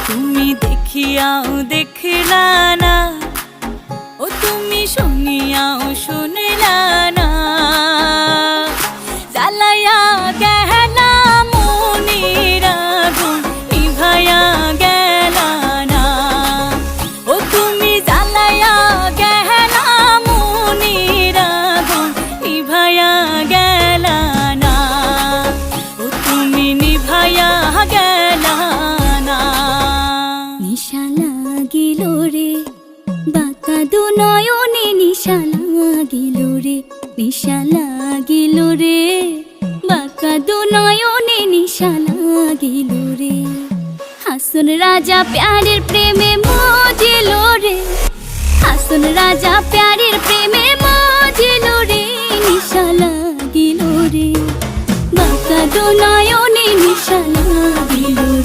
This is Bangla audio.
তুমি দেখিয়াও দেখলা না, ও তুমি শুনিয়াও শুনলা না। জ্বালাইয়া গেলা মনের আগুন নিভাইয়া গেলা না, ও তুমি জ্বালাইয়া গেলা মনের আগুন নিভাইয়া গেলা না, ও তুমি নিভাইয়া গেলা না। নিশা লাগিল রে বাঁকা দু নয়নে, নিশা লাগিল রে, নিশা লাগিল রে বাঁকা দু নয়নে, নিশা লাগিল রে। হাসন রাজা প্যারের প্রেমে মজিল রে, হাসন রাজা প্যারের প্রেমে মজিল রে, নিশা লাগিল রে বাঁকা দু নয়নে, নিশা লাগিল রে।